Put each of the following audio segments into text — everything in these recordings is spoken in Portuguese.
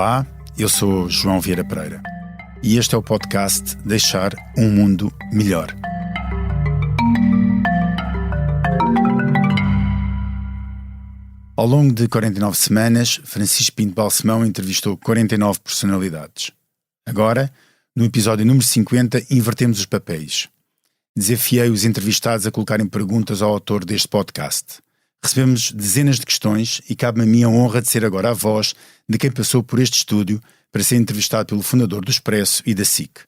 Olá, eu sou João Vieira Pereira e este é o podcast Deixar um Mundo Melhor. Ao longo de 49 semanas, Francisco Pinto Balsemão entrevistou 49 personalidades. Agora, no episódio número 50, invertemos os papéis. Desafiei os entrevistados a colocarem perguntas ao autor deste podcast. Recebemos dezenas de questões e cabe-me a mim a honra de ser agora a voz de quem passou por este estúdio para ser entrevistado pelo fundador do Expresso e da SIC.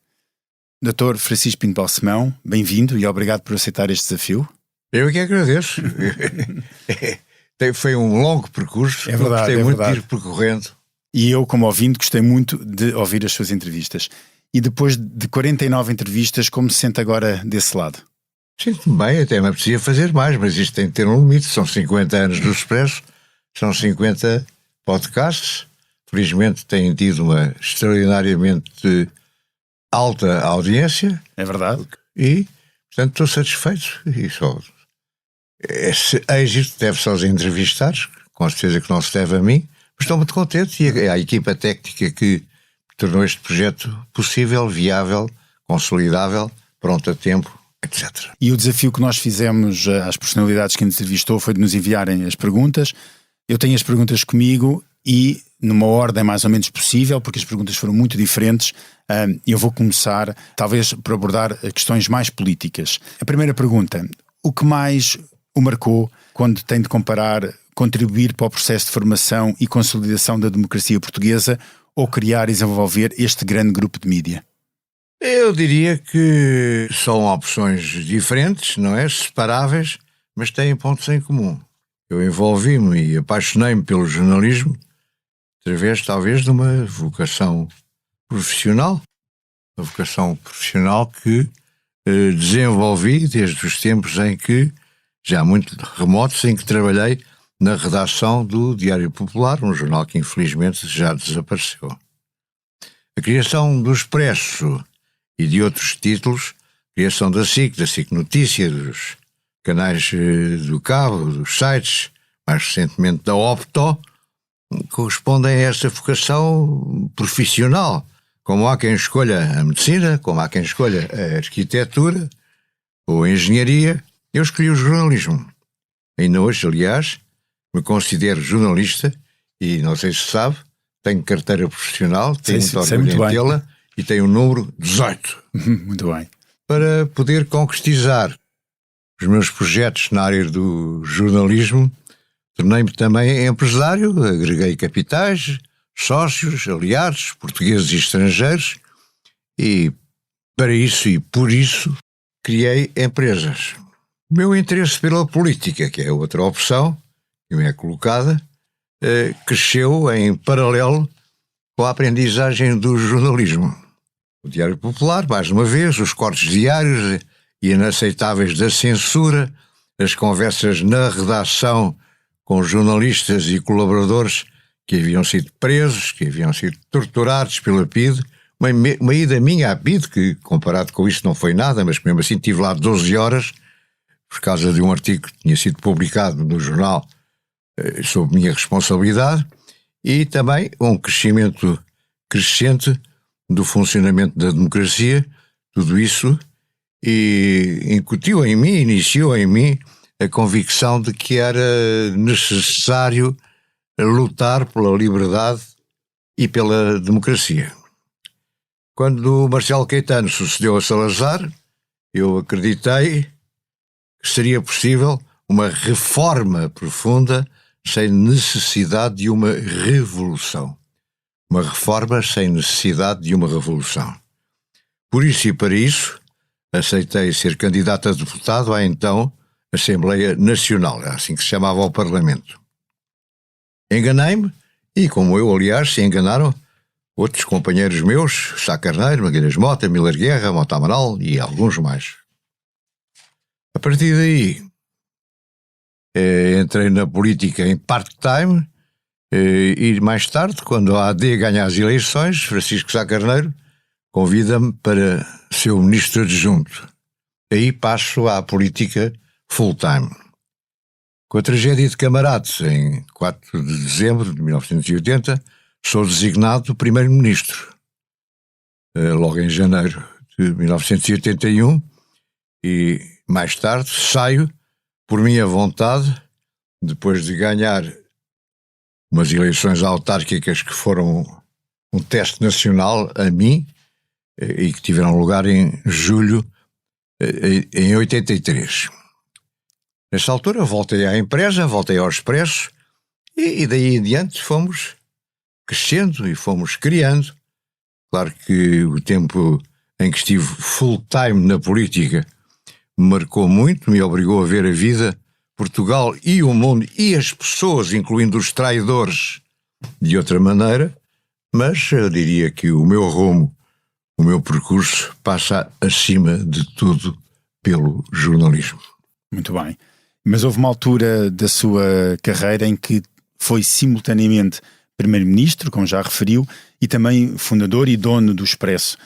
Dr. Francisco Pinto Balsemão, bem-vindo e obrigado por aceitar este desafio. Eu que agradeço. Foi um longo percurso, é verdade, gostei muito de ir percorrendo. E eu, como ouvinte, gostei muito de ouvir as suas entrevistas. E depois de 49 entrevistas, como se sente agora desse lado? Sinto-me bem, até me apetecia fazer mais, mas isto tem que ter um limite. São 50 anos do Expresso, são 50 podcasts. Felizmente têm tido uma extraordinariamente alta audiência. É verdade. E, portanto, estou satisfeito. E só esse êxito deve-se aos entrevistados, com certeza que não se deve a mim, mas estou muito contente. E a equipa técnica que tornou este projeto possível, viável, consolidável, pronto a tempo, etc. E o desafio que nós fizemos às personalidades que entrevistou foi de nos enviarem as perguntas. Eu tenho as perguntas comigo e numa ordem mais ou menos possível, porque as perguntas foram muito diferentes. Eu vou começar, talvez, por abordar questões mais políticas. A primeira pergunta: o que mais o marcou quando tem de comparar contribuir para o processo de formação e consolidação da democracia portuguesa ou criar e desenvolver este grande grupo de mídia? Eu diria que são opções diferentes, não é? Separáveis, mas têm pontos em comum. Eu envolvi-me e apaixonei-me pelo jornalismo através, talvez, de uma vocação profissional. Uma vocação profissional que desenvolvi desde os tempos em que, já muito remotos, em que trabalhei na redação do Diário Popular, um jornal que infelizmente já desapareceu. A criação do Expresso e de outros títulos, criação da SIC Notícia, dos canais do Cabo, dos sites, mais recentemente da Opto, correspondem a essa vocação profissional. Como há quem escolha a medicina, como há quem escolha a arquitetura ou a engenharia, eu escolhi o jornalismo. Ainda hoje, aliás, me considero jornalista e, não sei se sabe, tenho carteira profissional, tenho muito orgulho em tê-la e tenho o número 18. Muito bem. Para poder concretizar os meus projetos na área do jornalismo, tornei-me também empresário, agreguei capitais, sócios, aliados, portugueses e estrangeiros, e para isso e por isso criei empresas. O meu interesse pela política, que é outra opção que me é colocada, cresceu em paralelo com a aprendizagem do jornalismo. O Diário Popular, mais uma vez, os cortes diários e inaceitáveis da censura, as conversas na redação com jornalistas e colaboradores que haviam sido presos, que haviam sido torturados pela PIDE, uma ida minha à PIDE, que comparado com isso não foi nada, mas mesmo assim estive lá 12 horas, por causa de um artigo que tinha sido publicado no jornal sob minha responsabilidade, e também um crescimento crescente do funcionamento da democracia. Tudo isso e incutiu em mim, iniciou em mim a convicção de que era necessário lutar pela liberdade e pela democracia. Quando Marcelo Caetano sucedeu a Salazar, eu acreditei que seria possível uma reforma profunda sem necessidade de uma revolução. Uma reforma sem necessidade de uma revolução. Por isso e para isso, aceitei ser candidato a deputado à então Assembleia Nacional, assim que se chamava o Parlamento. Enganei-me, e como eu, aliás, se enganaram outros companheiros meus, Sá Carneiro, Magalhães Mota, Miller Guerra, Mota Amaral e alguns mais. A partir daí, entrei na política em part-time e mais tarde, quando a AD ganha as eleições, Francisco Sá Carneiro convida-me para ser o ministro adjunto. Aí passo à política full-time. Com a tragédia de Camarates, em 4 de dezembro de 1980, sou designado primeiro-ministro, logo em janeiro de 1981, e mais tarde saio, por minha vontade, depois de ganhar umas eleições autárquicas que foram um teste nacional a mim, e que tiveram lugar em julho em 83. Nessa altura voltei à empresa, voltei ao Expresso, e daí em diante fomos crescendo e fomos criando. Claro que o tempo em que estive full-time na política me marcou muito, me obrigou a ver a vida, Portugal e o mundo e as pessoas, incluindo os traidores, de outra maneira, mas eu diria que o meu rumo, o meu percurso passa acima de tudo pelo jornalismo. Muito bem. Mas houve uma altura da sua carreira em que foi simultaneamente primeiro-ministro, como já referiu, e também fundador e dono do Expresso,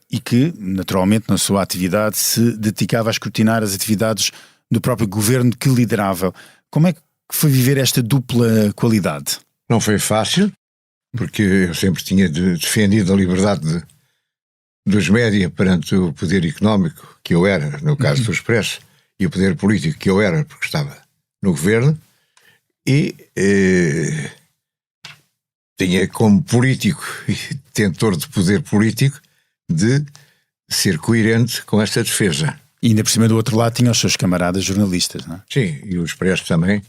e que, naturalmente, na sua atividade se dedicava a escrutinar as atividades do próprio governo que liderava. Como é que foi viver esta dupla qualidade? Não foi fácil, porque eu sempre tinha defendido a liberdade dos média perante o poder económico que eu era, no caso do Expresso, e o poder político que eu era, porque estava no governo, e tinha como político e detentor de poder político de ser coerente com esta defesa. E ainda por cima do outro lado tinha os seus camaradas jornalistas, não é? Sim, e o Expresso também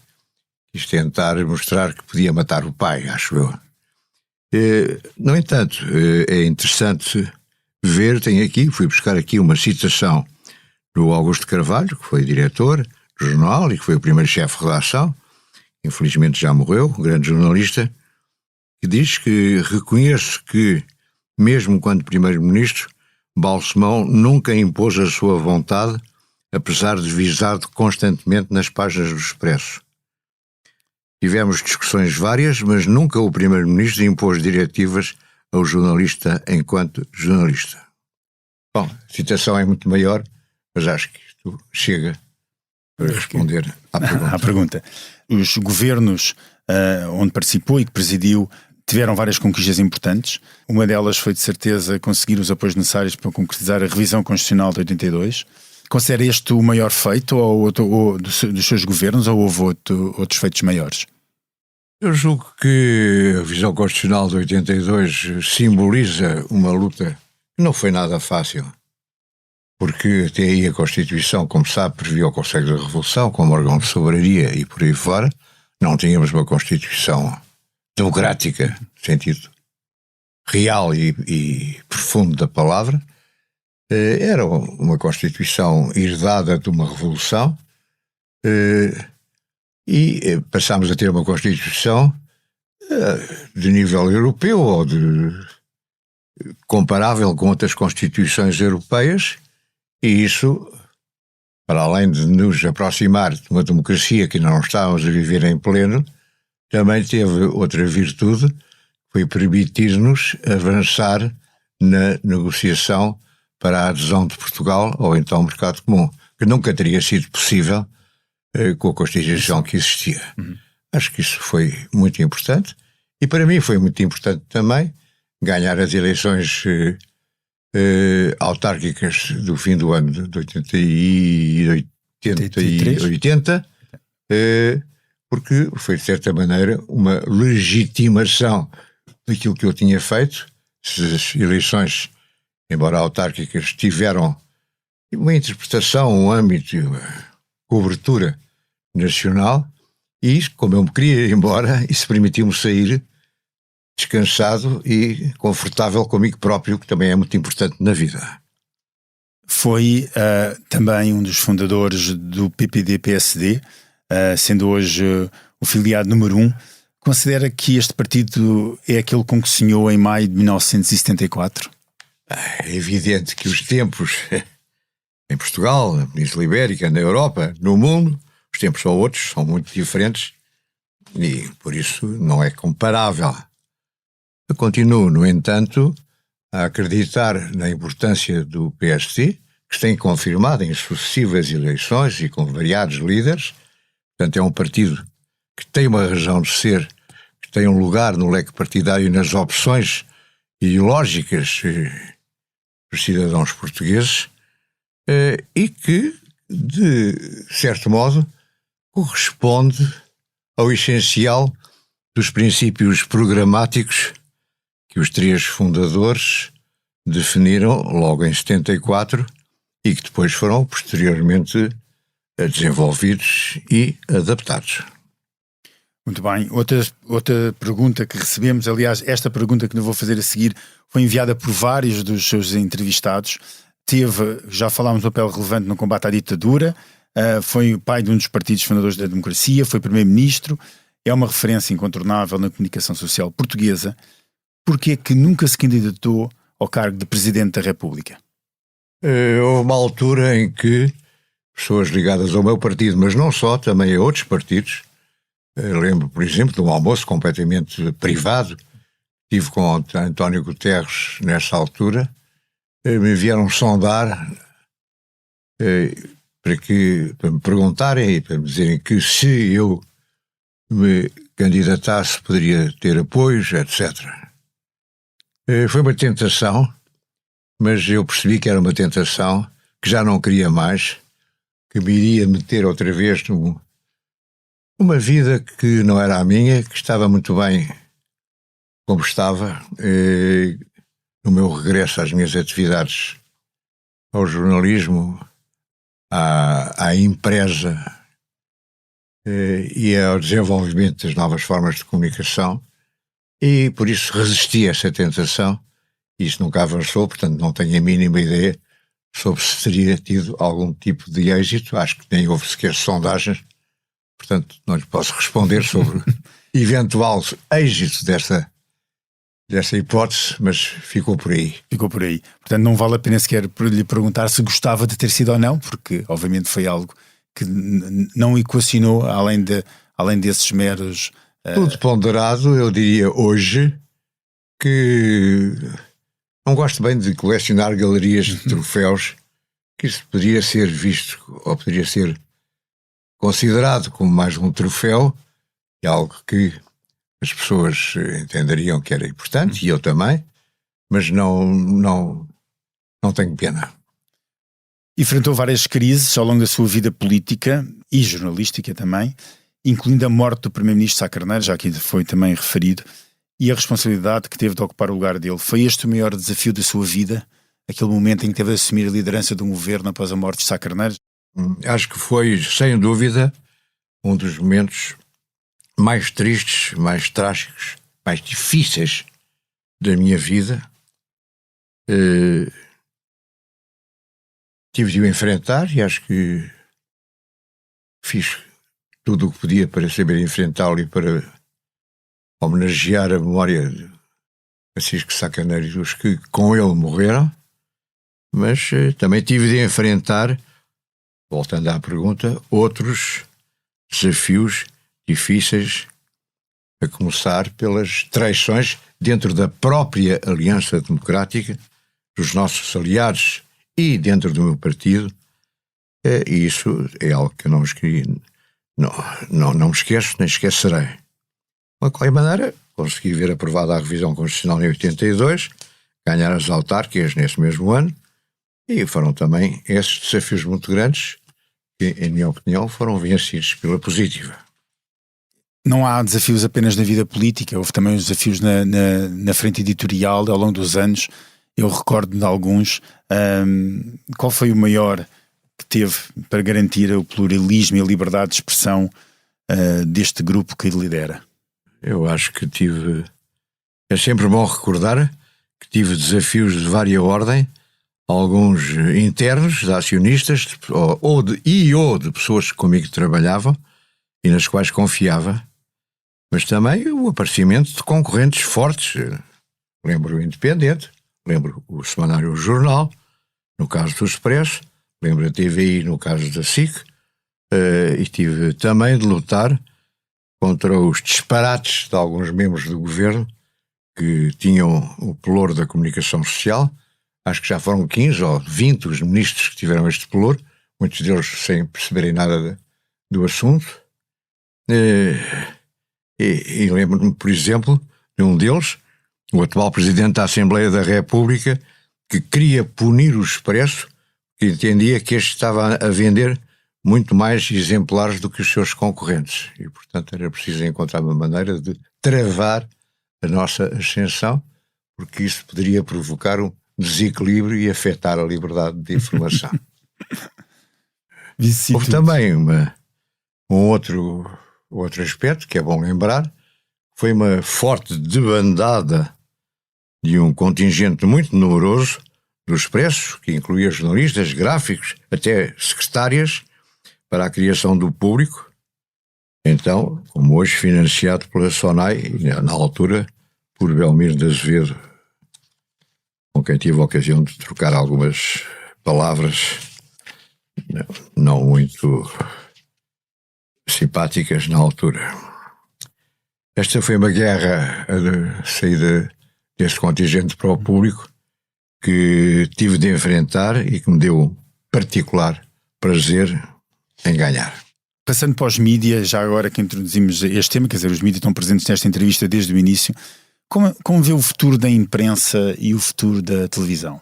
quis tentar mostrar que podia matar o pai, acho eu. No entanto, é interessante ver, fui buscar aqui uma citação do Augusto Carvalho, que foi diretor do jornal e que foi o primeiro chefe de redação, infelizmente já morreu, um grande jornalista, que diz que reconheço que, mesmo quando primeiro-ministro, Balsemão nunca impôs a sua vontade, apesar de visado constantemente nas páginas do Expresso. Tivemos discussões várias, mas nunca o primeiro-ministro impôs diretivas ao jornalista enquanto jornalista. Bom, a citação é muito maior, mas acho que isto chega para responder à pergunta. À pergunta. Os governos onde participou e que presidiu tiveram várias conquistas importantes. Uma delas foi, de certeza, conseguir os apoios necessários para concretizar a revisão constitucional de 82. Considera este o maior feito ou dos seus governos, ou houve outros feitos maiores? Eu julgo que a revisão constitucional de 82 simboliza uma luta que não foi nada fácil, porque até aí a Constituição, como sabe, previa o Conselho da Revolução como órgão de soberania e por aí fora. Não tínhamos uma Constituição democrática, no sentido real e profundo da palavra. Era uma Constituição herdada de uma revolução, e passámos a ter uma Constituição de nível europeu ou comparável com outras Constituições europeias, e isso, para além de nos aproximar de uma democracia que não estávamos a viver em pleno, também teve outra virtude, foi permitir-nos avançar na negociação para a adesão de Portugal ao então mercado comum, que nunca teria sido possível com a Constituição que existia. Acho que isso foi muito importante, e para mim foi muito importante também ganhar as eleições autárquicas do fim do ano de 80, porque foi de certa maneira uma legitimação daquilo que eu tinha feito. As eleições, embora autárquicas, tiveram uma interpretação, um âmbito, uma cobertura nacional, e como eu me queria ir embora, isso permitiu-me sair descansado e confortável comigo próprio, que também é muito importante na vida. Foi também um dos fundadores do PPD-PSD, sendo hoje o filiado número 1. Considera que este partido é aquele com que sonhou em maio de 1974? É evidente que os tempos em Portugal, na Península Ibérica, na Europa, no mundo, os tempos são outros, são muito diferentes, e por isso não é comparável. Eu continuo, no entanto, a acreditar na importância do PSD, que se tem confirmado em sucessivas eleições e com variados líderes. Portanto, é um partido que tem uma razão de ser, que que tenham lugar no leque partidário e nas opções ideológicas dos cidadãos portugueses, e que, de certo modo, corresponde ao essencial dos princípios programáticos que os três fundadores definiram logo em 74 e que depois foram posteriormente desenvolvidos e adaptados. Muito bem. Outra pergunta que recebemos, aliás, esta pergunta que eu vou fazer a seguir foi enviada por vários dos seus entrevistados. Já falámos do papel relevante no combate à ditadura, foi o pai de um dos partidos fundadores da democracia, foi primeiro-ministro, é uma referência incontornável na comunicação social portuguesa. Porquê que nunca se candidatou ao cargo de Presidente da República? Houve uma altura em que pessoas ligadas ao meu partido, mas não só, também a outros partidos, lembro, por exemplo, de um almoço completamente privado que tive com António Guterres nessa altura, me vieram sondar para me perguntarem e para me dizerem que se eu me candidatasse poderia ter apoios, etc. Foi uma tentação, mas eu percebi que era uma tentação, que já não queria mais, que me iria meter outra vez numa vida que não era a minha, que estava muito bem como estava. No meu regresso às minhas atividades ao jornalismo, à empresa e ao desenvolvimento das novas formas de comunicação, e por isso resisti a essa tentação. Isso nunca avançou, portanto não tenho a mínima ideia sobre se teria tido algum tipo de êxito. Acho que nem houve sequer sondagens, portanto não lhe posso responder sobre eventual êxito dessa hipótese, mas ficou por aí. Ficou por aí. Portanto, não vale a pena sequer lhe perguntar se gostava de ter sido ou não, porque obviamente foi algo que não equacionou, além desses meros... Tudo ponderado, eu diria hoje que não gosto bem de colecionar galerias de troféus, que isso poderia ser visto, ou poderia ser considerado como mais um troféu, e algo que as pessoas entenderiam que era importante, e eu também, mas não tenho pena. Enfrentou várias crises ao longo da sua vida política e jornalística também, incluindo a morte do primeiro-ministro Sá Carneiro, já que foi também referido, e a responsabilidade que teve de ocupar o lugar dele. Foi este o maior desafio da sua vida? Aquele momento em que teve de assumir a liderança de um governo após a morte de Sá Carneiro? Acho que foi, sem dúvida, um dos momentos mais tristes, mais trágicos, mais difíceis da minha vida. Tive de o enfrentar e acho que fiz tudo o que podia para saber enfrentá-lo e para homenagear a memória de Francisco Sá Carneiro e dos que com ele morreram, mas também tive de enfrentar, voltando à pergunta, outros desafios difíceis, a começar pelas traições dentro da própria Aliança Democrática, dos nossos aliados e dentro do meu partido, e isso é algo que eu não me esqueço, nem esquecerei. De qualquer maneira, consegui ver aprovada a revisão constitucional em 82, ganhar as autárquicas nesse mesmo ano, e foram também esses desafios muito grandes que, em minha opinião, foram vencidos pela positiva. Não há desafios apenas na vida política, houve também os desafios na frente editorial ao longo dos anos. Eu recordo de alguns. Qual foi o maior que teve para garantir o pluralismo e a liberdade de expressão deste grupo que lidera? Eu acho que é sempre bom recordar que tive desafios de vária ordem, alguns internos, de acionistas, ou de pessoas que comigo trabalhavam e nas quais confiava, mas também o aparecimento de concorrentes fortes. Lembro o Independente, lembro o Semanário Jornal, no caso do Expresso, lembro a TVI no caso da SIC, e tive também de lutar contra os disparates de alguns membros do governo que tinham o pelouro da comunicação social. Acho que já foram 15 ou 20 os ministros que tiveram este pelouro, muitos deles sem perceberem nada do assunto. E lembro-me, por exemplo, de um deles, o atual Presidente da Assembleia da República, que queria punir o Expresso, que entendia que este estava a vender muito mais exemplares do que os seus concorrentes. E, portanto, era preciso encontrar uma maneira de travar a nossa ascensão, porque isso poderia provocar um desequilíbrio e afetar a liberdade de informação. Houve também um outro aspecto que é bom lembrar, foi uma forte debandada de um contingente muito numeroso do Expresso, que incluía jornalistas, gráficos, até secretárias, para a criação do Público, então, como hoje, financiado pela SONAI, e na altura por Belmiro de Azevedo, com quem tive a ocasião de trocar algumas palavras não muito simpáticas na altura. Esta foi uma guerra, a saída deste contingente para o Público, que tive de enfrentar e que me deu um particular prazer em ganhar. Passando para os mídias, já agora que introduzimos este tema, quer dizer, os mídias estão presentes nesta entrevista desde o início, como vê o futuro da imprensa e o futuro da televisão?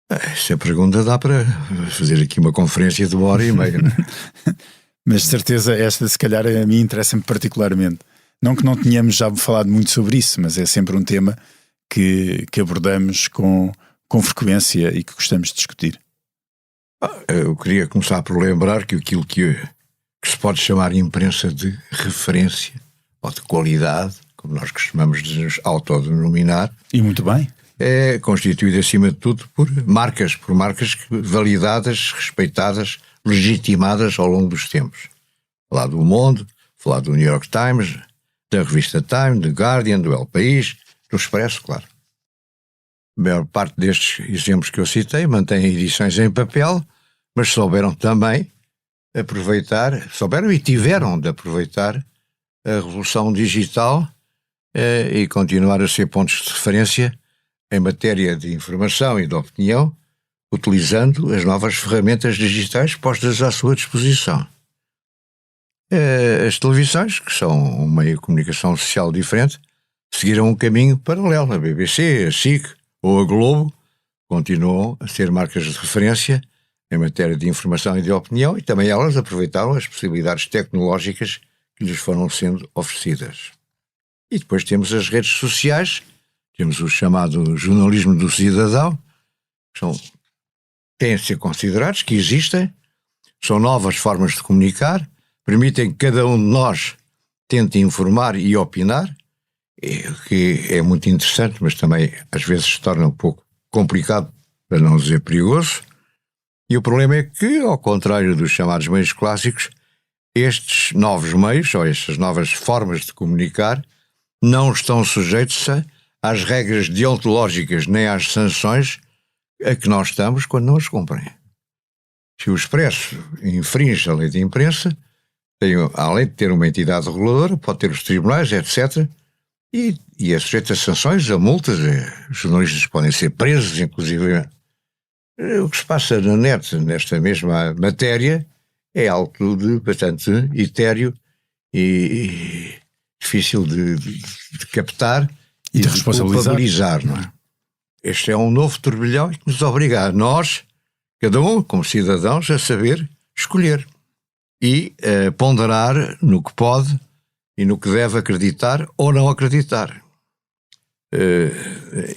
Essa pergunta dá para fazer aqui uma conferência de 1h30, não é? Mas de certeza esta, se calhar, a mim interessa-me particularmente. Não que não tenhamos já falado muito sobre isso, mas é sempre um tema que abordamos com frequência e que gostamos de discutir. Eu queria começar por lembrar que aquilo que se pode chamar imprensa de referência ou de qualidade, como nós costumamos de nos autodenominar, e muito bem, é constituída acima de tudo por marcas validadas, respeitadas, legitimadas ao longo dos tempos. Falar do Mundo, falar do New York Times, da revista Time, do Guardian, do El País, do Expresso, claro. A maior parte destes exemplos que eu citei mantém edições em papel, mas souberam também souberam e tiveram de aproveitar a revolução digital e continuar a ser pontos de referência em matéria de informação e de opinião, utilizando as novas ferramentas digitais postas à sua disposição. As televisões, que são um meio de comunicação social diferente, seguiram um caminho paralelo. A BBC, a SIC ou a Globo continuam a ser marcas de referência em matéria de informação e de opinião, e também elas aproveitaram as possibilidades tecnológicas que lhes foram sendo oferecidas. E depois temos as redes sociais, temos o chamado jornalismo do cidadão, que têm de ser considerados, que existem, são novas formas de comunicar, permitem que cada um de nós tente informar e opinar, o que é muito interessante, mas também às vezes se torna um pouco complicado, para não dizer perigoso. E o problema é que, ao contrário dos chamados meios clássicos, estes novos meios, ou estas novas formas de comunicar, não estão sujeitos às regras deontológicas nem às sanções a que nós estamos quando não as cumprem. Se o Expresso infringe a lei de imprensa, além de ter uma entidade reguladora, pode ter os tribunais, etc., e é sujeito a sanções, a multas, os jornalistas podem ser presos, inclusive. O que se passa na net, nesta mesma matéria, é algo de bastante etéreo e difícil de captar e de responsabilizar, não é? Este é um novo turbilhão que nos obriga a nós, cada um, como cidadãos, a saber escolher e a ponderar no que pode e no que deve acreditar ou não acreditar.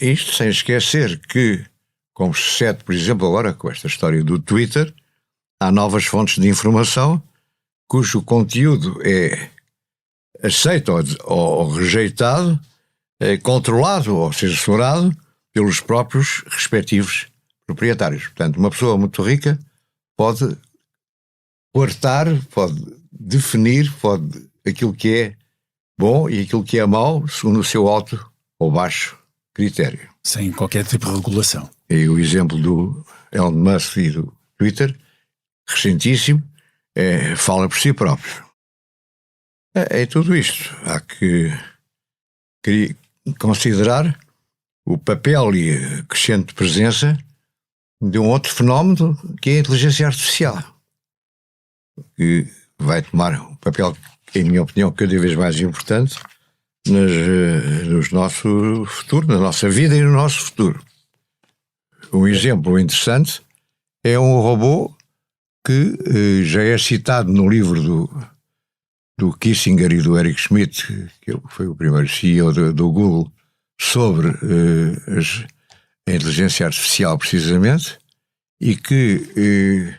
Isto sem esquecer que, como sucede, por exemplo, agora com esta história do Twitter, há novas fontes de informação cujo conteúdo é aceito ou rejeitado, controlado ou censurado pelos próprios respectivos proprietários. Portanto, uma pessoa muito rica pode coartar, pode definir aquilo que é bom e aquilo que é mau segundo o seu alto ou baixo critério. Sem qualquer tipo de regulação. E o exemplo do Elon Musk e do Twitter, recentíssimo, fala por si próprio. É tudo isto. Há que considerar o papel e a crescente presença de um outro fenómeno que é a inteligência artificial, que vai tomar um papel, em minha opinião, cada vez mais importante no nosso futuro, na nossa vida e no nosso futuro. Um exemplo interessante é um robô que já é citado no livro do Kissinger e do Eric Schmidt, que foi o primeiro CEO do Google, sobre a inteligência artificial, precisamente, e que,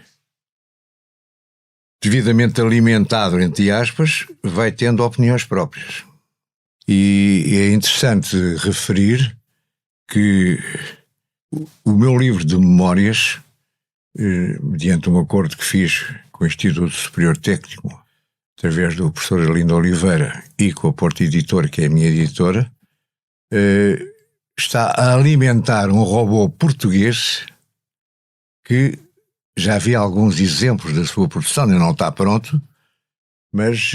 devidamente alimentado, entre aspas, vai tendo opiniões próprias. E é interessante referir que o meu livro de memórias, mediante um acordo que fiz com o Instituto Superior Técnico, através do professor Arlindo Oliveira e com a Porta Editora, que é a minha editora, está a alimentar um robô português que já vi alguns exemplos da sua produção, ainda não está pronto, mas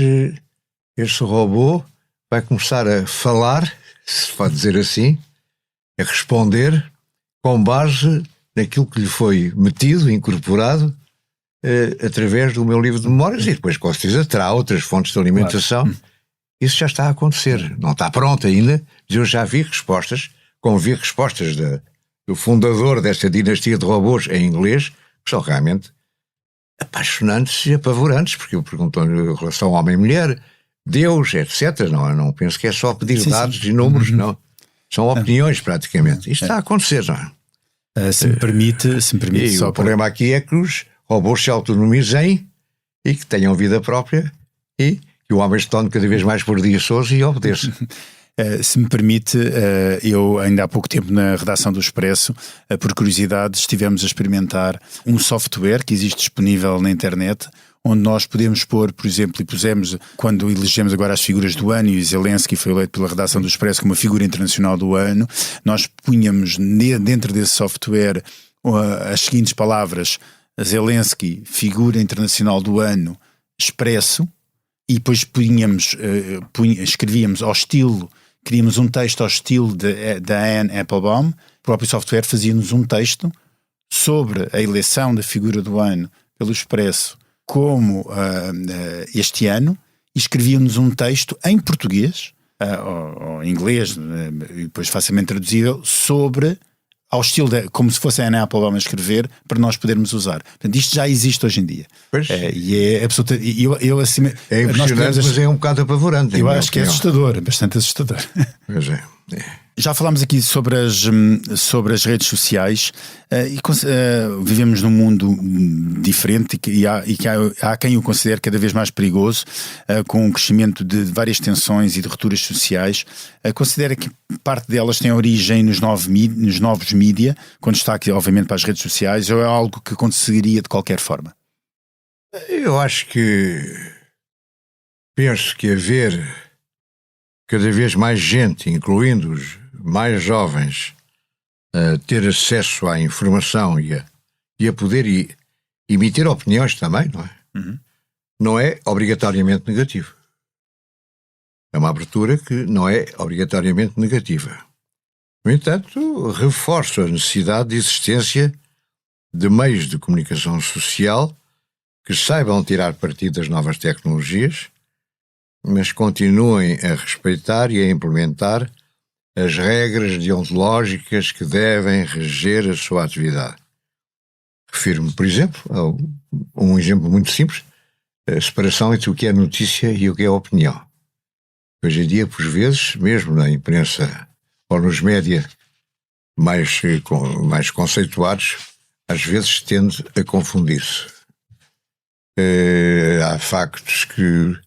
este robô vai começar a falar, se pode dizer assim, a responder com base naquilo que lhe foi metido, incorporado, através do meu livro de memórias, e depois com certeza terá outras fontes de alimentação. Claro. Isso já está a acontecer, não está pronto ainda, mas eu já vi respostas, como vi respostas do fundador desta dinastia de robôs em inglês, que são realmente apaixonantes e apavorantes, porque eu pergunto-lhe em relação ao homem-mulher, Deus, etc. Não penso que é só pedir dados e números, não. São opiniões, praticamente. Isto está a acontecer, não é? Se me permite e só o problema aqui é que os robôs se autonomizem e que tenham vida própria e que o homem se torne cada vez mais preguiçoso e obedeça. Se me permite, eu ainda há pouco tempo na redação do Expresso, por curiosidade, estivemos a experimentar um software que existe disponível na internet, onde nós podemos pôr, por exemplo, e pusemos, quando elegemos agora as figuras do ano, e Zelensky foi eleito pela redação do Expresso como a figura internacional do ano, nós punhamos dentro desse software as seguintes palavras: Zelensky, figura internacional do ano, Expresso, e depois escrevíamos ao estilo, queríamos um texto ao estilo da Anne Applebaum. O próprio software fazia-nos um texto sobre a eleição da figura do ano pelo Expresso como este ano, e escrevíamos um texto em português, ou em inglês, e depois facilmente traduzível, sobre, ao estilo como se fosse a Anne Applebaum a escrever, para nós podermos usar. Portanto, isto já existe hoje em dia. E é absolutamente... É impressionante, mas é um bocado apavorante. Eu acho que é assustador, bastante assustador. Pois é. Já falámos aqui sobre as redes sociais, e vivemos num mundo diferente e há quem o considere cada vez mais perigoso, com o crescimento de várias tensões e de rupturas sociais. Considera que parte delas tem origem nos novos mídia, quando está aqui obviamente para as redes sociais, ou é algo que aconteceria de qualquer forma? Eu acho que penso que haver cada vez mais gente, incluindo os mais jovens, a ter acesso à informação e a poder emitir opiniões também, não é? Uhum. Não é obrigatoriamente negativo. É uma abertura que não é obrigatoriamente negativa. No entanto, reforço a necessidade de existência de meios de comunicação social que saibam tirar partido das novas tecnologias, mas continuem a respeitar e a implementar as regras deontológicas que devem reger a sua atividade. Refiro-me, por exemplo, a um exemplo muito simples: a separação entre o que é notícia e o que é opinião. Hoje em dia, por vezes, mesmo na imprensa ou nos média mais conceituados, às vezes tende a confundir-se. Há factos que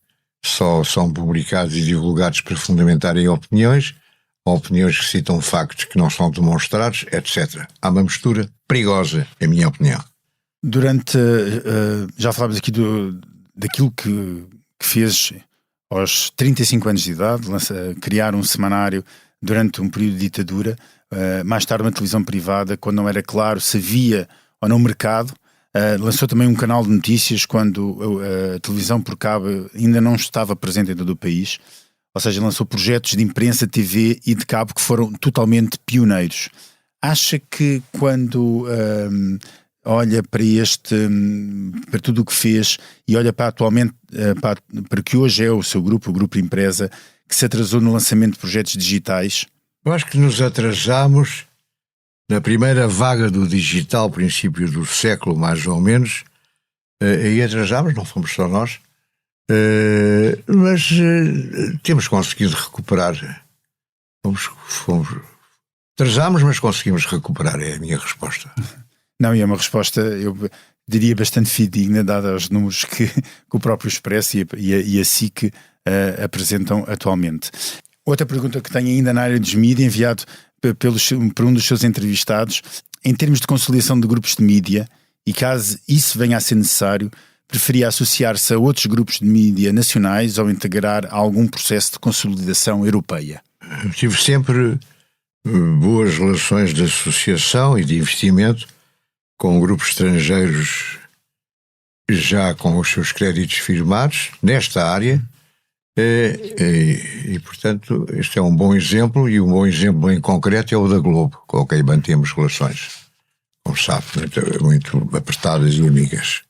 só são publicados e divulgados para fundamentarem opiniões que citam factos que não são demonstrados, etc. Há uma mistura perigosa, em minha opinião. Já falámos aqui daquilo que fez aos 35 anos de idade, criar um semanário durante um período de ditadura, mais tarde uma televisão privada, quando não era claro se havia ou não mercado. Lançou também um canal de notícias quando a televisão por cabo ainda não estava presente em todo o país, ou seja, lançou projetos de imprensa, TV e de cabo que foram totalmente pioneiros. Acha que quando olha para para tudo o que fez e olha para atualmente, para que hoje é o seu grupo, o Grupo Empresa, que se atrasou no lançamento de projetos digitais? Eu acho que nos atrasamos na primeira vaga do digital, princípio do século, mais ou menos. Aí atrasámos, não fomos só nós, mas temos conseguido recuperar. Atrasámos, mas conseguimos recuperar, é a minha resposta. Não, e é uma resposta, eu diria, bastante fidedigna, dada aos números que o próprio Expresso e a SIC apresentam atualmente. Outra pergunta que tenho ainda na área dos mídia, enviado por um dos seus entrevistados, em termos de conciliação de grupos de mídia, e caso isso venha a ser necessário, preferia associar-se a outros grupos de mídia nacionais ou integrar algum processo de consolidação europeia? Tive sempre boas relações de associação e de investimento com grupos estrangeiros já com os seus créditos firmados nesta área e, portanto, este é um bom exemplo, e um bom exemplo em concreto é o da Globo, com quem mantemos relações, como sabe, muito apertadas e amigas.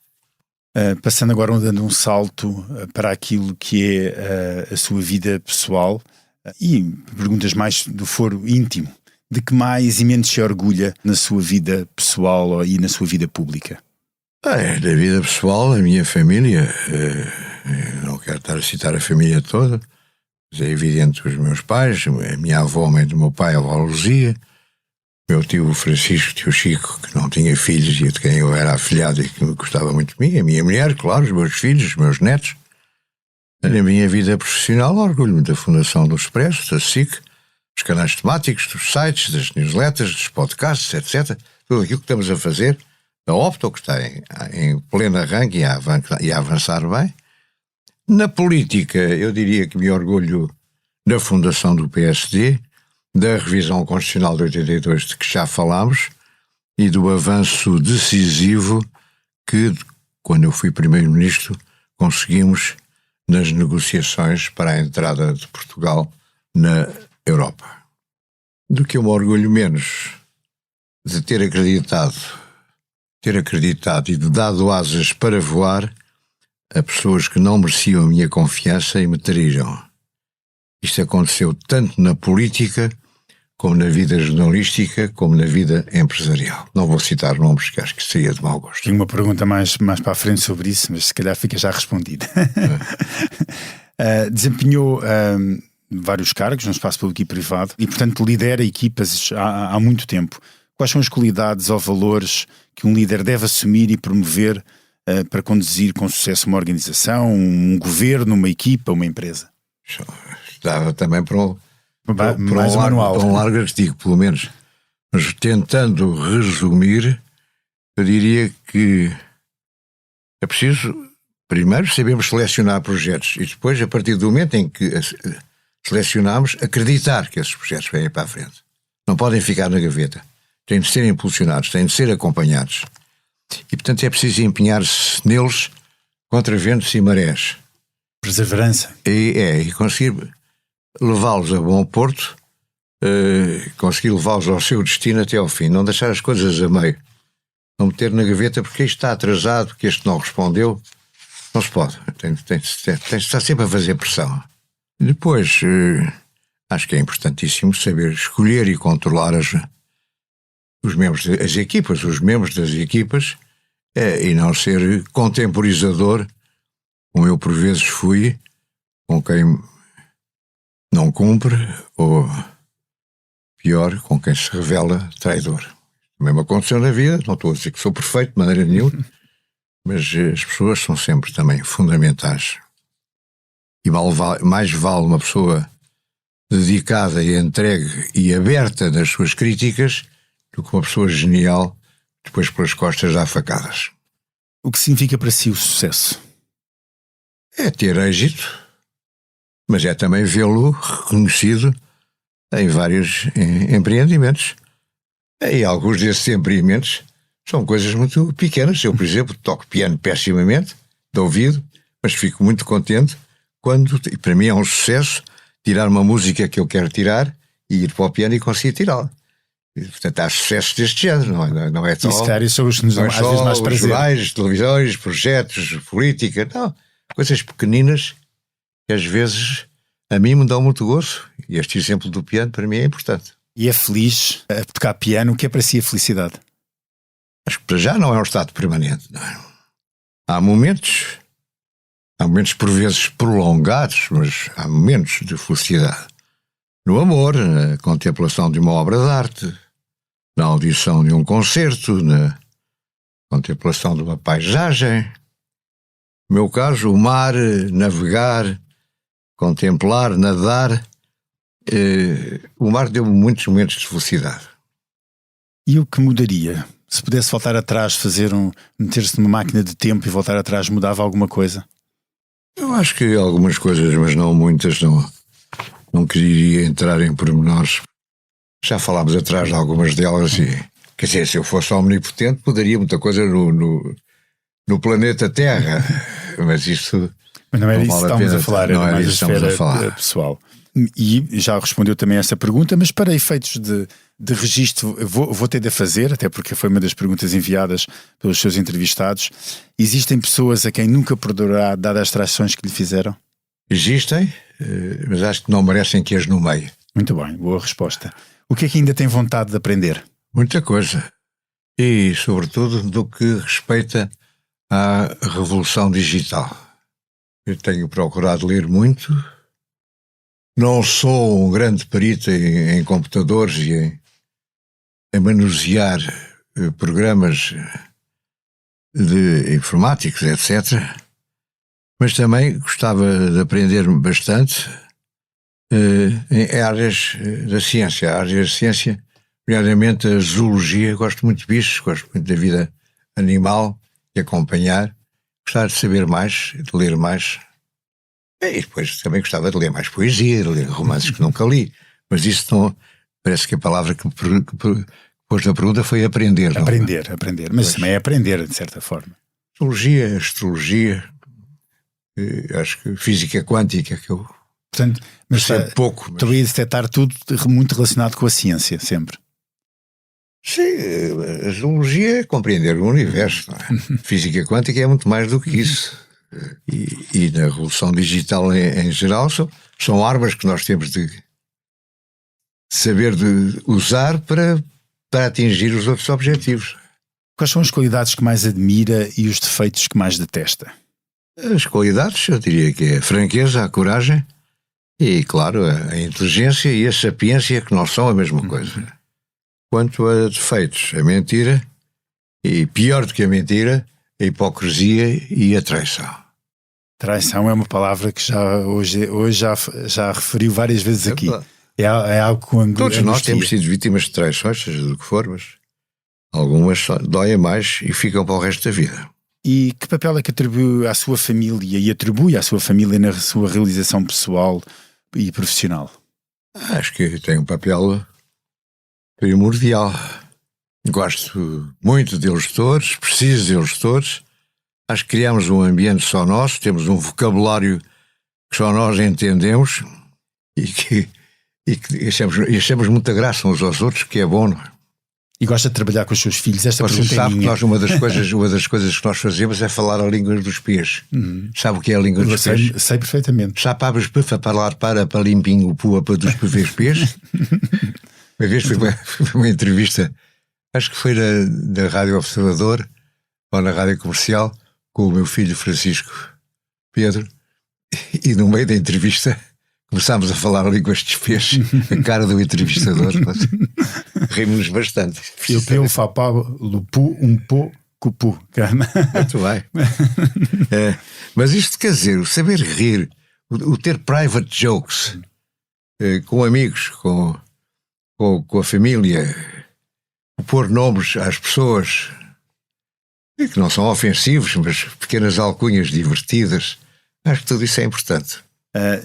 Passando agora, dando um salto para aquilo que é a sua vida pessoal e perguntas mais do foro íntimo, de que mais e menos se orgulha na sua vida pessoal e na sua vida pública? Da vida pessoal, a minha família, não quero estar a citar a família toda, mas é evidente os meus pais, a minha avó, a mãe do meu pai, a avó Luzia, meu tio Francisco, tio Chico, que não tinha filhos e de quem eu era afilhado e que gostava muito de mim, a minha mulher, claro, os meus filhos, os meus netos. Na minha vida profissional, orgulho-me da Fundação do Expresso, da SIC, dos canais temáticos, dos sites, das newsletters, dos podcasts, etc. Tudo aquilo que estamos a fazer, da Opto, que está em pleno arranque e a avançar bem. Na política, eu diria que me orgulho da fundação do PSD, da revisão constitucional de 82, de que já falámos, e do avanço decisivo que, quando eu fui primeiro-ministro, conseguimos nas negociações para a entrada de Portugal na Europa. Do que eu me orgulho menos de ter acreditado e de dado asas para voar a pessoas que não mereciam a minha confiança e me traíram. Isto aconteceu tanto na política, como na vida jornalística, como na vida empresarial. Não vou citar nomes, que acho que seria de mau gosto. Tenho uma pergunta mais para a frente sobre isso, mas se calhar fica já respondida. Desempenhou vários cargos no espaço público e privado e, portanto, lidera equipas há muito tempo. Quais são as qualidades ou valores que um líder deve assumir e promover para conduzir com sucesso uma organização, um governo, uma equipa, uma empresa? Dava também para um largo artigo, pelo menos. Mas tentando resumir, eu diria que é preciso, primeiro, sabermos selecionar projetos e depois, a partir do momento em que selecionamos, acreditar que esses projetos vêm para a frente. Não podem ficar na gaveta. Têm de ser impulsionados, têm de ser acompanhados. E, portanto, é preciso empenhar-se neles contra ventos e marés. Perseverança. E conseguir levá-los a bom porto, conseguir levá-los ao seu destino até ao fim. Não deixar as coisas a meio. Não meter na gaveta porque este está atrasado, porque este não respondeu. Não se pode. Tem de estar sempre a fazer pressão. E depois, acho que é importantíssimo saber escolher e controlar os membros das equipas, e não ser contemporizador, como eu por vezes fui, com quem não cumpre, ou pior, com quem se revela traidor. Também me aconteceu na vida, não estou a dizer que sou perfeito de maneira nenhuma, mas as pessoas são sempre também fundamentais. E mais vale uma pessoa dedicada e entregue e aberta nas suas críticas do que uma pessoa genial depois pelas costas dá facadas. O que significa para si o sucesso? É ter êxito, mas é também vê-lo reconhecido em vários empreendimentos. E alguns desses empreendimentos são coisas muito pequenas. Eu, por exemplo, toco piano pessimamente, de ouvido, mas fico muito contente quando, e para mim é um sucesso, tirar uma música que eu quero tirar e ir para o piano e conseguir tirá-la. E, portanto, há sucessos deste género, não é só... E se calhar isso são os que nos dão às vezes mais prazer. Jornais, televisões, projetos, política, não. Coisas pequeninas que às vezes a mim me dão muito gozo. E este exemplo do piano para mim é importante. E é feliz a tocar piano? O que é para si a felicidade? Acho que para já não é um estado permanente, não é? Há momentos por vezes prolongados, mas há momentos de felicidade. No amor, na contemplação de uma obra de arte, na audição de um concerto, na contemplação de uma paisagem. No meu caso, o mar, navegar, contemplar, nadar. O mar deu-me muitos momentos de felicidade. E o que mudaria? Se pudesse voltar atrás, meter-se numa máquina de tempo e voltar atrás, mudava alguma coisa? Eu acho que algumas coisas, mas não muitas, não queria entrar em pormenores. Já falámos atrás de algumas delas e, quer dizer, se eu fosse omnipotente, mudaria muita coisa no planeta Terra. Mas isso... Mas não era não isso que vale estávamos a a falar, não era era mais a isso que estamos esfera a falar. pessoal. E já respondeu também a essa pergunta, mas para efeitos de registro, vou ter de a fazer, até porque foi uma das perguntas enviadas pelos seus entrevistados. Existem pessoas a quem nunca perdoará, dadas as traições que lhe fizeram? Existem, mas acho que não merecem que as nomeie. Muito bem, boa resposta. O que é que ainda tem vontade de aprender? Muita coisa. E, sobretudo, do que respeita à revolução digital. Eu tenho procurado ler muito. Não sou um grande perito em computadores e em manusear programas de informáticos, etc. Mas também gostava de aprender bastante em áreas da ciência. A área da ciência, nomeadamente a zoologia. Gosto muito de bichos, gosto muito da vida animal, de acompanhar. Gostava de saber mais, de ler mais. E depois também gostava de ler mais poesia, de ler romances que nunca li. Mas isso não... Parece que a palavra que pôs na pergunta foi aprender. Aprender. Mas Pois. também é aprender, de certa forma. Zoologia, astrologia, acho que física quântica, que eu Portanto, mas percebo pouco. Mas... estou a detectar tudo muito relacionado com a ciência, sempre. Sim, a zoologia é compreender o universo. Não é? Física quântica é muito mais do que isso. E na revolução digital em geral são armas que nós temos de saber de usar para atingir os outros objetivos. Quais são as qualidades que mais admira e os defeitos que mais detesta? As qualidades, eu diria que é a franqueza, a coragem e, claro, a inteligência e a sapiência, que não são a mesma coisa. Quanto a defeitos, a mentira e, pior do que a mentira, a hipocrisia e a traição. Traição é uma palavra que hoje já referiu várias vezes aqui. É algo com angústia. Todos nós temos sido vítimas de traições, seja do que for, mas algumas doem mais e ficam para o resto da vida. E que papel é que atribui à sua família e atribui à sua família na sua realização pessoal e profissional? Acho que tem um papel primordial. Gosto muito deles todos, preciso deles todos. Acho que criamos um ambiente só nosso, temos um vocabulário que só nós entendemos e que achamos muita graça uns aos outros, que é bom, não é? E gosta de trabalhar com os seus filhos? Esta Você pergunta sabe é que minha. nós, uma das coisas que nós fazemos é falar a língua dos pés. Sabe o que é a língua dos pés? Sei perfeitamente. Já sabes para falar para limpinho o pua para dos pés? Uma vez foi uma entrevista, acho que foi da Rádio Observador ou na Rádio Comercial, com o meu filho Francisco Pedro, e no meio da entrevista começámos a falar a língua dos pés, a cara do entrevistador. Rimos-nos bastante. Eu pelo fapá, lupu, po, cupu. Muito bem. Mas isto quer dizer, o saber rir, o ter private jokes com amigos, com a família, o pôr nomes às pessoas que não são ofensivos, mas pequenas alcunhas divertidas, acho que tudo isso é importante.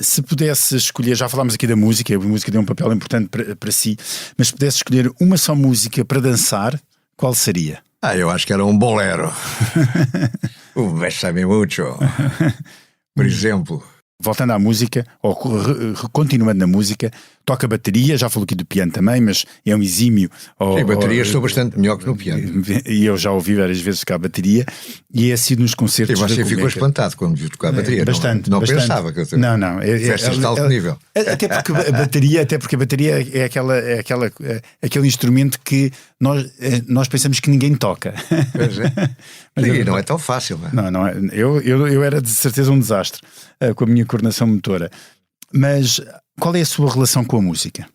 Se pudesse escolher, já falámos aqui da música, a música tem um papel importante para si, mas se pudesse escolher uma só música para dançar, qual seria? Eu acho que era um bolero. O Bésame Mucho, por exemplo. Voltando à música, ou continuando na música, toca bateria, já falou aqui do piano também, mas é um exímio. Sim, bateria estou bastante melhor que no piano. E eu já ouvi várias vezes tocar bateria, e é assim nos concertos. E você ficou espantado quando viu tocar bateria. Bastante. Não bastante. pensava que eu Não. Festas de alto nível. Até porque a bateria é aquele instrumento que nós pensamos que ninguém toca. Pois é. Mas não é tão fácil, não é? Não é. Eu era de certeza um desastre com a minha coordenação motora. Mas qual é a sua relação com a música?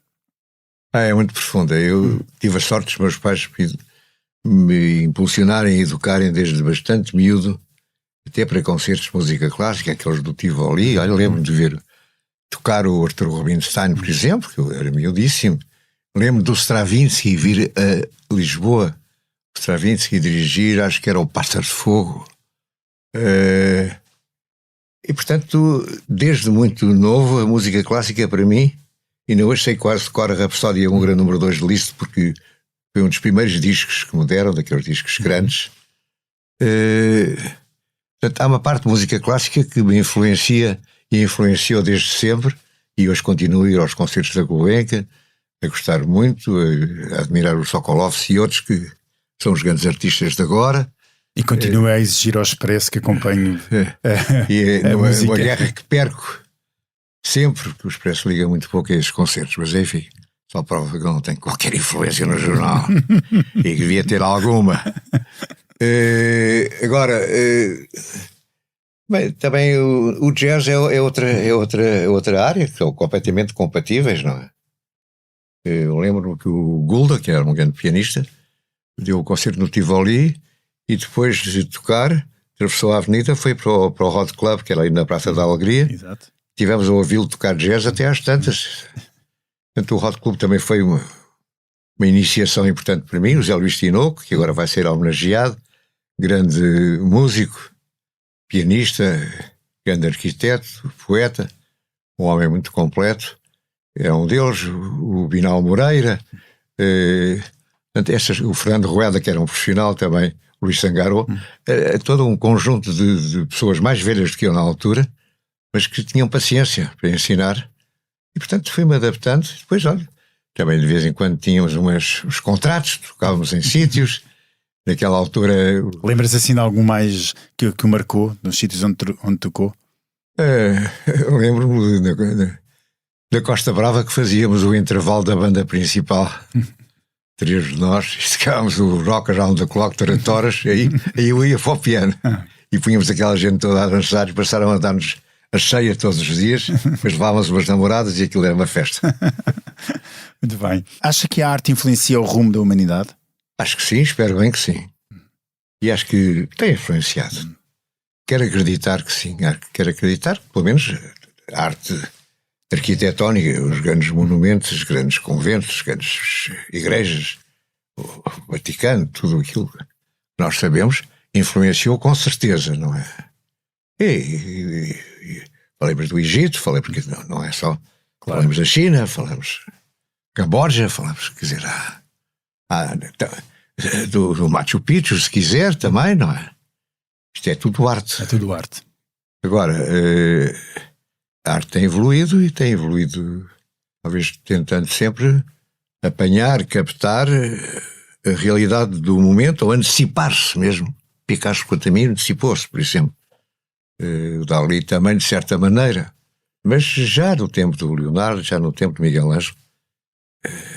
É muito profunda. Eu tive a sorte dos meus pais me impulsionarem e educarem desde bastante miúdo, até para concertos de música clássica, aqueles do Tivoli. Olha, lembro-me de ver tocar o Arthur Rubinstein, por exemplo, que eu era miudíssimo. Lembro do Stravinsky vir a Lisboa, o Stravinsky dirigir, acho que era o Pássaro de Fogo. E portanto, desde muito novo, a música clássica para mim, ainda hoje sei quase de cor a Rapsódia, um grande número 2 de Liszt, porque foi um dos primeiros discos que me deram, daqueles discos grandes. Portanto, há uma parte de música clássica que me influencia e influenciou desde sempre, e hoje continuo a ir aos concertos da Gulbenkian, a gostar muito, a admirar o Sokolovs e outros que são os grandes artistas de agora. E continua a exigir ao Expresso que acompanhe a música. Uma guerra que perco sempre, porque o Expresso liga muito pouco a esses concertos, mas enfim, só prova que não tem qualquer influência no jornal e que devia ter alguma. Agora, bem, também o jazz é outra área, que são completamente compatíveis, não é? Eu lembro-me que o Gulda, que era um grande pianista, deu o concerto no Tivoli e depois de tocar, atravessou a avenida, foi para o Hot Club, que era ali na Praça da Alegria. Exato. Tivemos a ouvi-lo tocar jazz até às tantas. Portanto, o Hot Club também foi uma iniciação importante para mim. O Zé Luís Tinoco, que agora vai ser homenageado, grande músico, pianista, grande arquiteto, poeta, um homem muito completo. É um deles, o Binal Moreira, o Fernando Rueda, que era um profissional também, o Luís Sangaró, todo um conjunto de pessoas mais velhas do que eu na altura, mas que tinham paciência para ensinar, e portanto fui-me adaptando. Depois, olha, também de vez em quando tínhamos os contratos, tocávamos em sítios, naquela altura... Lembras assim de algum mais que o marcou, nos sítios onde tocou? Lembro-me da Costa Brava, que fazíamos o intervalo da banda principal. 3 de nós, e tocávamos o Rock Around the Clock durante horas, aí eu ia para o piano. E punhamos aquela gente toda a dançar, e passaram a dar-nos a cheia todos os dias, depois levávamos umas namoradas e aquilo era uma festa. Muito bem. Acha que a arte influencia o rumo da humanidade? Acho que sim, espero bem que sim. E acho que tem influenciado. Quero acreditar que sim, quero acreditar que pelo menos a arte arquitetónica, os grandes monumentos, os grandes conventos, as grandes igrejas, o Vaticano, tudo aquilo que nós sabemos, influenciou com certeza, não é? E falamos do Egito, porque não é só... Claro. Falamos da China, falamos Camboja, falamos, quer dizer, do Machu Picchu, se quiser, também, não é? Isto é tudo arte. É tudo arte. Agora, a arte tem evoluído e tem evoluído, talvez tentando sempre apanhar, captar a realidade do momento, ou antecipar-se mesmo. Picasso, quanto a mim, antecipou-se, por exemplo. O Dalí também, de certa maneira. Mas já no tempo do Leonardo, já no tempo de Miguel Ângelo,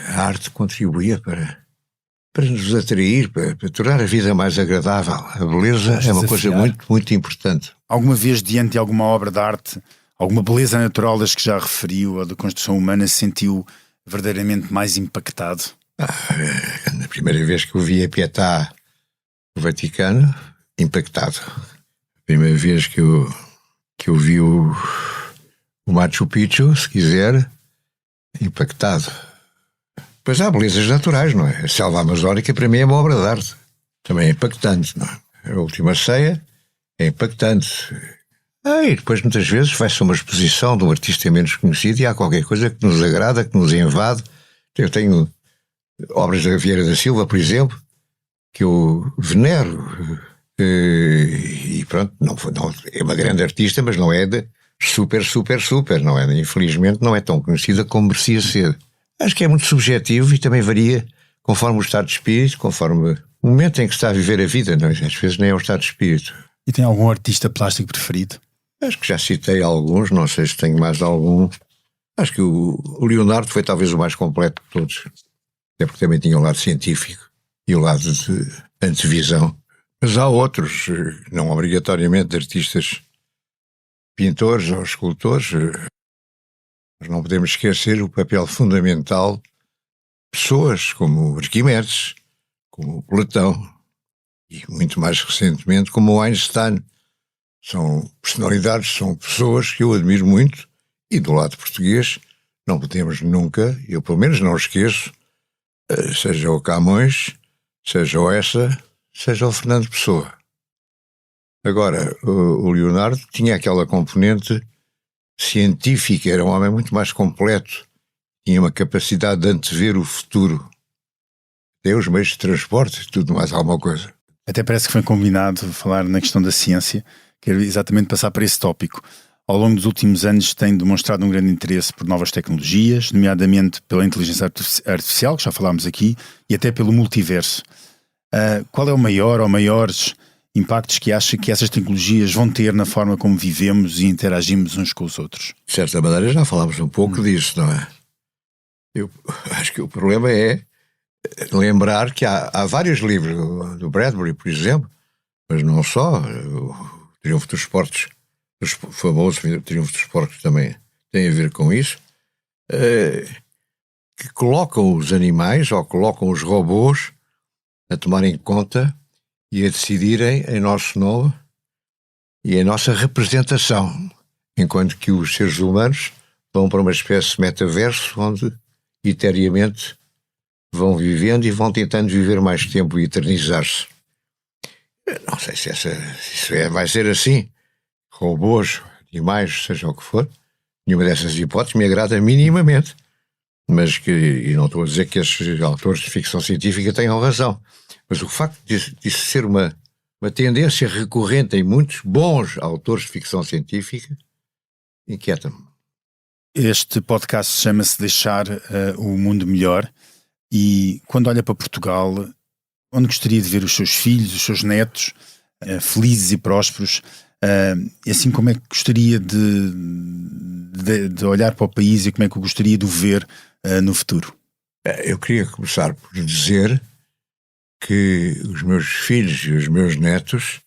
a arte contribuía para nos atrair, para tornar a vida mais agradável. A beleza é uma coisa muito, muito importante. Alguma vez, diante de alguma obra de arte, alguma beleza natural das que já referiu, ou da construção humana, se sentiu verdadeiramente mais impactado? Na primeira vez que eu vi a Pietà no Vaticano, impactado. A primeira vez que eu vi o Machu Picchu, se quiser, impactado. Pois há belezas naturais, não é? A selva amazónica para mim é uma obra de arte. Também é impactante, não é? A Última Ceia é impactante. E depois muitas vezes vai-se uma exposição de um artista menos conhecido e há qualquer coisa que nos agrada, que nos invade. Eu tenho obras da Vieira da Silva, por exemplo, que eu venero. E pronto, não é uma grande artista, mas não é super, não é? Infelizmente não é tão conhecida como merecia ser. Acho que é muito subjetivo e também varia conforme o estado de espírito, conforme o momento em que está a viver a vida, não é? Às vezes nem é o estado de espírito. E tem algum artista plástico preferido? Acho que já citei alguns, não sei se tenho mais algum. Acho que o Leonardo foi talvez o mais completo de todos. Até porque também tinha o lado científico e o lado de antevisão. Mas há outros, não obrigatoriamente artistas, pintores ou escultores. Mas não podemos esquecer o papel fundamental de pessoas como Arquimedes, como Platão e muito mais recentemente como o Einstein. São personalidades, são pessoas que eu admiro muito e do lado português não podemos nunca, eu pelo menos não esqueço, seja o Camões, seja o Essa, seja o Fernando Pessoa. Agora, o Leonardo tinha aquela componente científica, era um homem muito mais completo, tinha uma capacidade de antever o futuro, até os meios de transporte, tudo mais alguma coisa. Até parece que foi combinado falar na questão da ciência, quero exatamente passar para esse tópico. Ao longo dos últimos anos tem demonstrado um grande interesse por novas tecnologias, nomeadamente pela inteligência artificial, que já falámos aqui, e até pelo multiverso. Qual é o maior ou maiores impactos que acha que essas tecnologias vão ter na forma como vivemos e interagimos uns com os outros? De certa maneira já falámos um pouco disso, não é? Eu acho que o problema é lembrar que há vários livros do Bradbury, por exemplo, mas não só, o Triunfo dos Esportes, o famoso Triunfo dos Esportes também tem a ver com isso, que colocam os animais ou colocam os robôs a tomarem conta e a decidirem em nosso nome e em nossa representação, enquanto que os seres humanos vão para uma espécie de metaverso onde eternamente vão vivendo e vão tentando viver mais tempo e eternizar-se. Não sei se isso vai ser assim. Robôs, animais, seja o que for, nenhuma dessas hipóteses me agrada minimamente. Mas e não estou a dizer que esses autores de ficção científica tenham razão. Mas o facto disso ser uma tendência recorrente em muitos bons autores de ficção científica inquieta-me. Este podcast chama-se Deixar o Mundo Melhor, e quando olha para Portugal, onde gostaria de ver os seus filhos, os seus netos, felizes e prósperos, assim como é que gostaria de olhar para o país e como é que eu gostaria de o ver no futuro? Eu queria começar por dizer que os meus filhos e os meus netos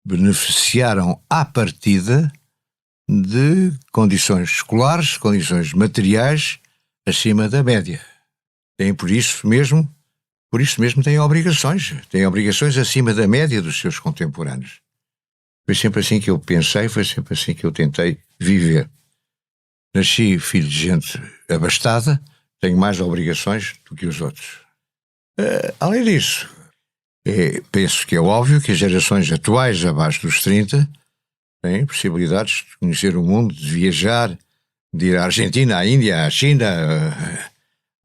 beneficiaram à partida de condições escolares, condições materiais acima da média. Têm por isso mesmo têm obrigações acima da média dos seus contemporâneos. Foi sempre assim que eu pensei, foi sempre assim que eu tentei viver. Nasci filho de gente abastada, tenho mais obrigações do que os outros. Além disso, penso que é óbvio que as gerações atuais abaixo dos 30 têm possibilidades de conhecer o mundo, de viajar, de ir à Argentina, à Índia, à China,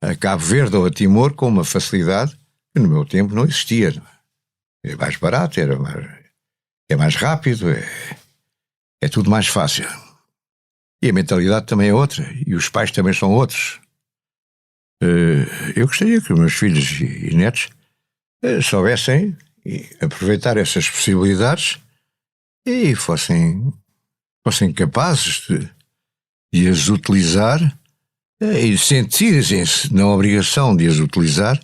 a Cabo Verde ou a Timor com uma facilidade que no meu tempo não existia. É mais barato, é mais rápido, é tudo mais fácil. E a mentalidade também é outra, e os pais também são outros. Eu gostaria que os meus filhos e netos soubessem aproveitar essas possibilidades e fossem capazes de as utilizar e sentirem-se na obrigação de as utilizar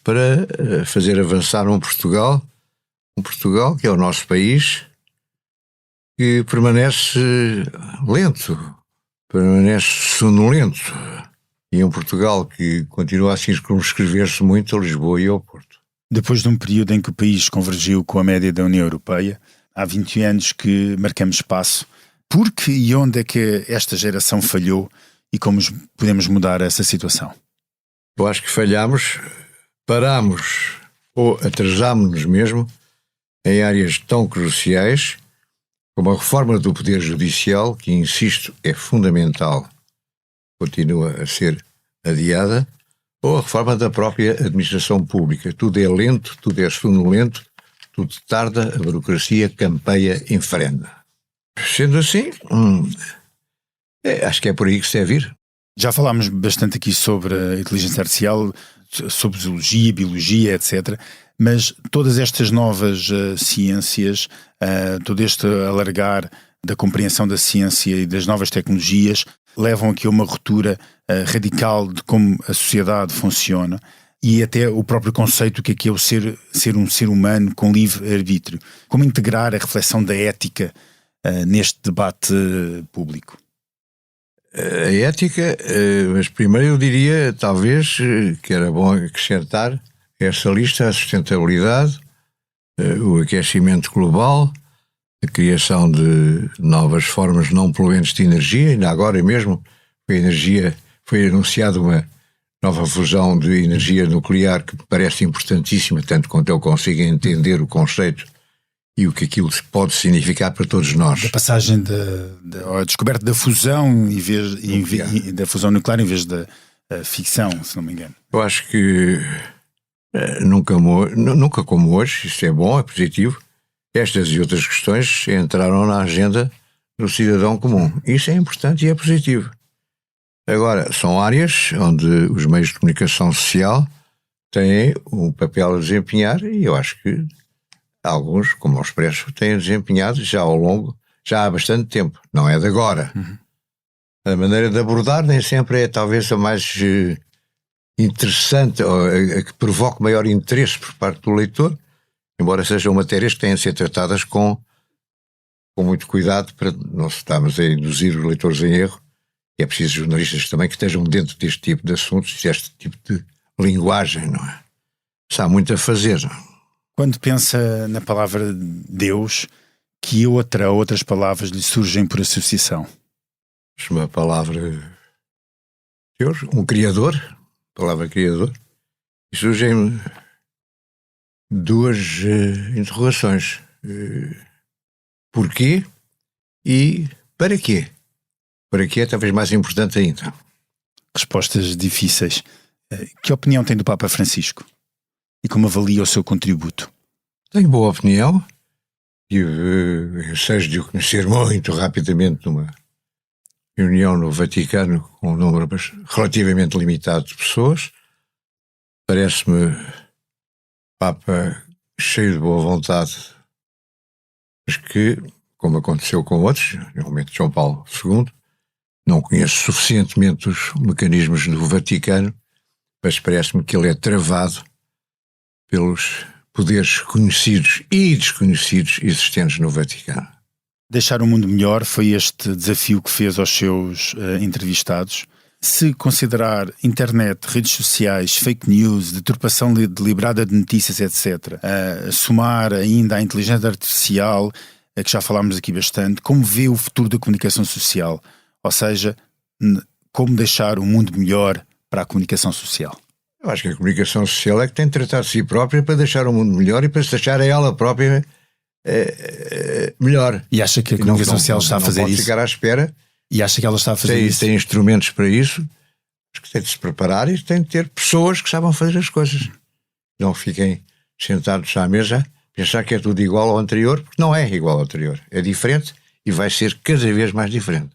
para fazer avançar um Portugal que é o nosso país, que permanece lento, permanece sonolento, e é um Portugal que continua a circunscrever-se muito a Lisboa e ao Porto. Depois de um período em que o país convergiu com a média da União Europeia, há 20 anos que marcamos espaço. Por que e onde é que esta geração falhou e como podemos mudar essa situação? Eu acho que falhamos, paramos ou atrasámos-nos mesmo em áreas tão cruciais como a reforma do Poder Judicial, que, insisto, é fundamental, continua a ser adiada, ou a reforma da própria administração pública. Tudo é lento, tudo é sonolento, tudo tarda, a burocracia campeia em frente. Sendo assim, Acho que é por aí que se deve ir. Já falámos bastante aqui sobre a inteligência artificial, sobre zoologia, biologia, etc. Mas todas estas novas ciências, todo este alargar da compreensão da ciência e das novas tecnologias levam aqui a uma ruptura radical de como a sociedade funciona e até o próprio conceito que é o ser um ser humano com livre-arbítrio. Como integrar a reflexão da ética neste debate público? A ética, mas primeiro eu diria, talvez, que era bom acrescentar a esta lista a sustentabilidade, o aquecimento global, a criação de novas formas não poluentes de energia. Ainda agora mesmo foi anunciada uma nova fusão de energia nuclear que me parece importantíssima, tanto quanto eu consigo entender o conceito e o que aquilo pode significar para todos nós. A passagem da descoberta da fusão da fusão nuclear em vez da ficção, se não me engano. Eu acho que nunca como hoje, isto é bom, é positivo, estas e outras questões entraram na agenda do cidadão comum. Isso é importante e é positivo. Agora, são áreas onde os meios de comunicação social têm um papel a desempenhar e eu acho que alguns, como o Expresso, têm desempenhado já há bastante tempo, não é de agora. Uhum. A maneira de abordar nem sempre é talvez a mais interessante, ou a que provoque maior interesse por parte do leitor, embora sejam matérias que têm de ser tratadas com muito cuidado para não estarmos a induzir os leitores em erro. E é preciso jornalistas também que estejam dentro deste tipo de assuntos, deste tipo de linguagem, não é? Mas há muito a fazer. Quando pensa na palavra Deus, que outras palavras lhe surgem por associação? Uma palavra Deus, um criador, palavra criador, e surgem duas interrogações. Porquê e para quê? Para quê é talvez mais importante ainda. Respostas difíceis. Que opinião tem do Papa Francisco? E como avalia o seu contributo? Tenho boa opinião. Tive ensejo de o conhecer muito rapidamente numa reunião no Vaticano com um número relativamente limitado de pessoas. Parece-me Papa cheio de boa vontade, mas que, como aconteceu com outros, normalmente João Paulo II, não conheço suficientemente os mecanismos do Vaticano, mas parece-me que ele é travado pelos poderes conhecidos e desconhecidos existentes no Vaticano. Deixar o mundo melhor foi este desafio que fez aos seus entrevistados. Se considerar internet, redes sociais, fake news, deturpação deliberada de notícias, etc., somar ainda a inteligência artificial, que já falámos aqui bastante, como vê o futuro da comunicação social? Ou seja, como deixar o mundo melhor para a comunicação social? Eu acho que a comunicação social é que tem de tratar de si própria para deixar o mundo melhor e para se deixar a ela própria melhor. E acha que a comunicação social está a fazer isso? Não pode ficar à espera. E acha que ela está a fazer isso? Tem instrumentos para isso. Acho que tem de se preparar e tem de ter pessoas que sabem fazer as coisas. Não fiquem sentados à mesa pensar que é tudo igual ao anterior, porque não é igual ao anterior. É diferente e vai ser cada vez mais diferente.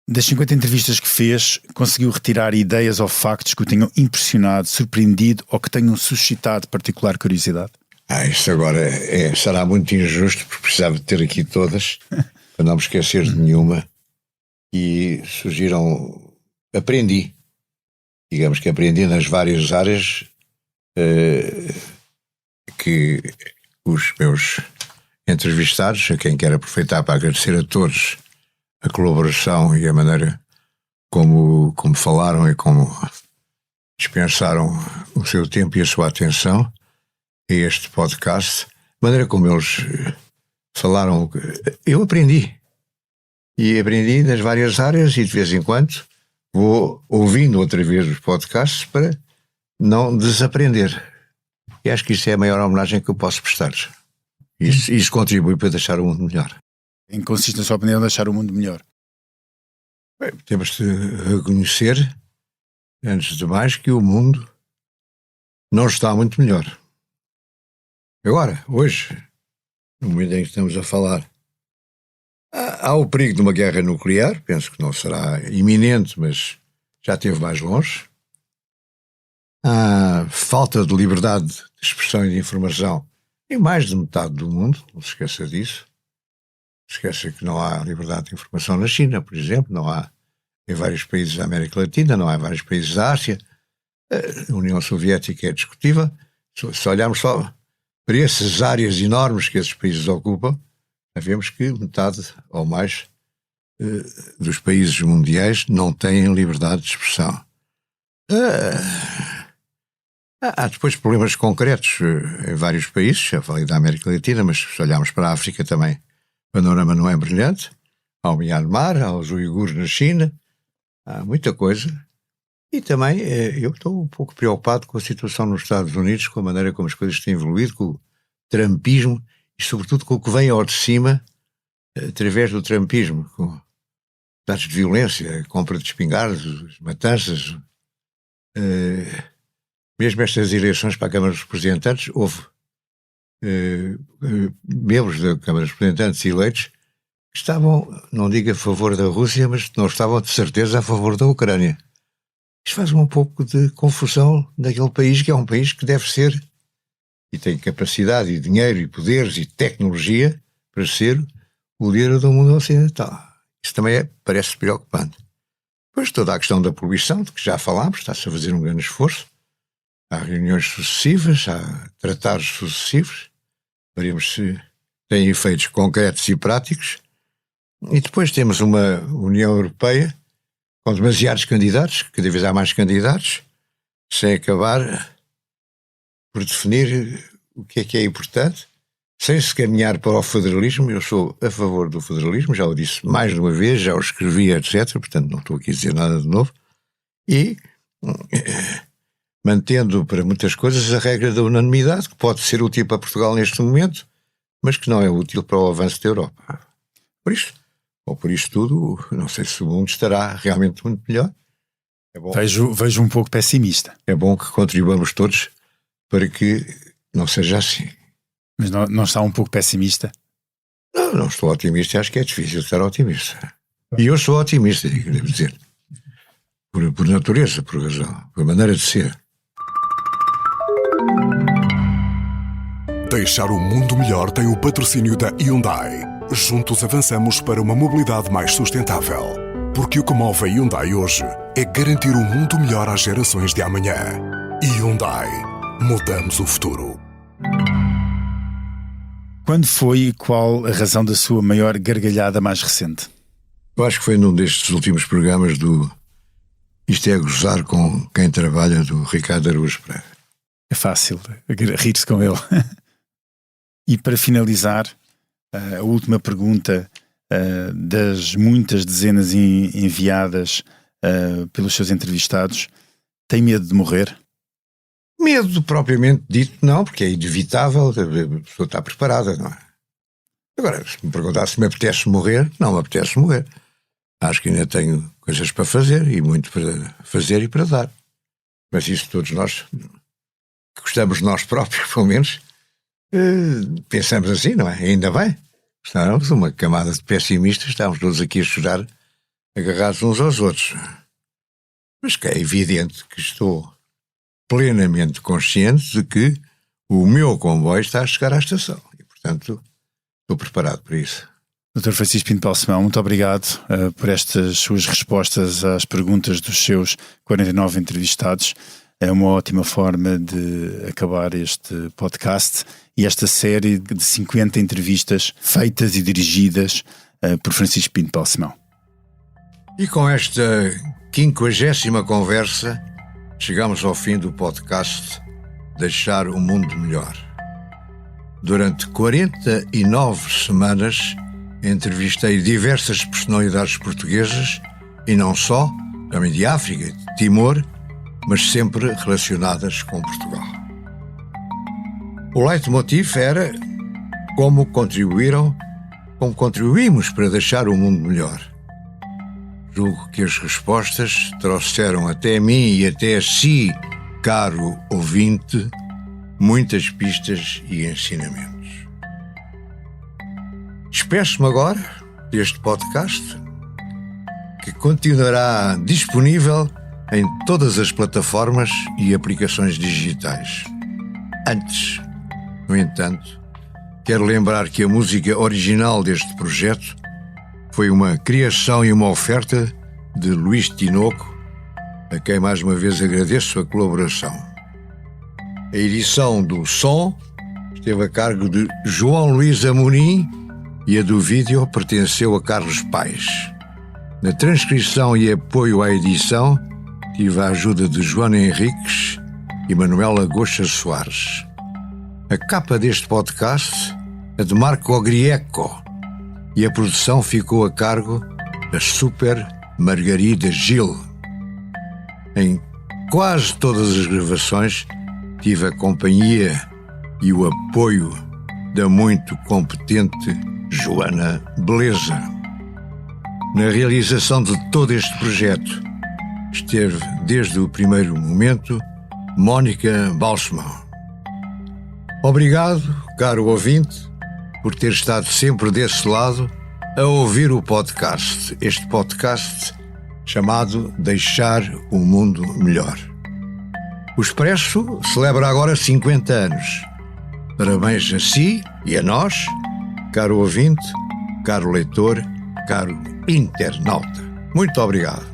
Das 50 entrevistas que fez, conseguiu retirar ideias ou factos que o tenham impressionado, surpreendido ou que tenham suscitado particular curiosidade? Isso agora será muito injusto, porque precisava de ter aqui todas, para não me esquecer de nenhuma. E surgiram... Digamos que aprendi nas várias áreas que os meus entrevistados, a quem quero aproveitar para agradecer a todos a colaboração e a maneira como falaram e como dispensaram o seu tempo e a sua atenção a este podcast, a maneira como eles falaram, eu aprendi. E aprendi nas várias áreas e de vez em quando vou ouvindo outra vez os podcasts para não desaprender. E acho que isso é a maior homenagem que eu posso prestar-lhes. Isso contribui para deixar o mundo melhor. Em que consiste a sua opinião deixar o mundo melhor? Bem, temos de reconhecer, antes de mais, que o mundo não está muito melhor. Agora, hoje, no momento em que estamos a falar, Há o perigo de uma guerra nuclear, penso que não será iminente, mas já esteve mais longe. Há falta de liberdade de expressão e de informação em mais de metade do mundo, não se esqueça disso. Esqueça que não há liberdade de informação na China, por exemplo, não há em vários países da América Latina, não há em vários países da Ásia. A União Soviética é discutível. Se olharmos só para essas áreas enormes que esses países ocupam, vemos que metade ou mais dos países mundiais não têm liberdade de expressão. Há depois problemas concretos em vários países, já falei da América Latina, mas se olharmos para a África também o panorama não é brilhante. Há o Myanmar, há os uigures na China, há muita coisa. E também eu estou um pouco preocupado com a situação nos Estados Unidos, com a maneira como as coisas têm evoluído, com o trumpismo e sobretudo com o que vem ao de cima através do trumpismo, com atos de violência, a compra de espingardas, matanças. Mesmo estas eleições para a Câmara dos Representantes, houve membros da Câmara dos Representantes eleitos que estavam, não digo a favor da Rússia, mas não estavam de certeza a favor da Ucrânia. Isto faz um pouco de confusão naquele país que é um país que deve ser, e tem capacidade, e dinheiro, e poderes, e tecnologia para ser o líder do mundo ocidental. Isso também parece preocupante. Depois toda a questão da poluição, de que já falámos, está-se a fazer um grande esforço. Há reuniões sucessivas, há tratados sucessivos, veremos se têm efeitos concretos e práticos. E depois temos uma União Europeia com demasiados candidatos, cada vez há mais candidatos, sem acabar por definir o que é importante, sem se caminhar para o federalismo. Eu sou a favor do federalismo, já o disse mais de uma vez, já o escrevi, etc., portanto não estou aqui a dizer nada de novo, e mantendo para muitas coisas a regra da unanimidade, que pode ser útil para Portugal neste momento, mas que não é útil para o avanço da Europa. Por isto, ou por isto tudo, não sei se o mundo estará realmente muito melhor. É bom, vejo um pouco pessimista. É bom que contribuamos todos para que não seja assim. Mas não está um pouco pessimista? Não estou otimista, acho que é difícil estar otimista. E eu sou otimista, devo dizer. Por natureza, por razão, por maneira de ser. Deixar o mundo melhor tem o patrocínio da Hyundai. Juntos avançamos para uma mobilidade mais sustentável. Porque o que move a Hyundai hoje é garantir um mundo melhor às gerações de amanhã. Hyundai. Mudamos o futuro. Quando foi e qual a razão da sua maior gargalhada mais recente? Eu acho que foi num destes últimos programas do Isto é Gozar com Quem Trabalha, do Ricardo Araújo Pereira. É fácil rir-se com ele. E para finalizar, a última pergunta das muitas dezenas enviadas pelos seus entrevistados: tem medo de morrer? Medo propriamente dito não, porque é inevitável, a pessoa está preparada, não é? Agora, se me perguntar se me apetece morrer, não me apetece morrer. Acho que ainda tenho coisas para fazer e muito para fazer e para dar. Mas isso todos nós, que gostamos de nós próprios, pelo menos, pensamos assim, não é? Ainda bem. Estávamos uma camada de pessimistas, estávamos todos aqui a chorar, agarrados uns aos outros. Mas que é evidente que estou plenamente consciente de que o meu comboio está a chegar à estação. E, portanto, estou preparado para isso. Dr. Francisco Pinto Balsemão, muito obrigado por estas suas respostas às perguntas dos seus 49 entrevistados. É uma ótima forma de acabar este podcast e esta série de 50 entrevistas feitas e dirigidas por Francisco Pinto Balsemão. E com esta 50ª conversa, chegamos ao fim do podcast Deixar o Mundo Melhor. Durante 49 semanas entrevistei diversas personalidades portuguesas e não só, também de África, de Timor, mas sempre relacionadas com Portugal. O leitmotiv era como contribuímos para deixar o mundo melhor. Julgo que as respostas trouxeram até mim e até a si, caro ouvinte, muitas pistas e ensinamentos. Despeço-me agora, deste podcast, que continuará disponível em todas as plataformas e aplicações digitais. Antes, no entanto, quero lembrar que a música original deste projeto foi uma criação e uma oferta de Luís Tinoco, a quem mais uma vez agradeço a colaboração. A edição do som esteve a cargo de João Luís Amorim e a do vídeo pertenceu a Carlos Paes. Na transcrição e apoio à edição tive a ajuda de Joana Henriques e Manuela Goxa Soares. A capa deste podcast é de MarcoOgrieco e a produção ficou a cargo da Super Margarida Gil. Em quase todas as gravações tive a companhia e o apoio da muito competente Joana Beleza. Na realização de todo este projeto esteve desde o primeiro momento Mónica Balsemão. Obrigado, caro ouvinte, por ter estado sempre desse lado a ouvir o podcast, este podcast chamado Deixar o Mundo Melhor. O Expresso celebra agora 50 anos. Parabéns a si e a nós, caro ouvinte, caro leitor, caro internauta. Muito obrigado.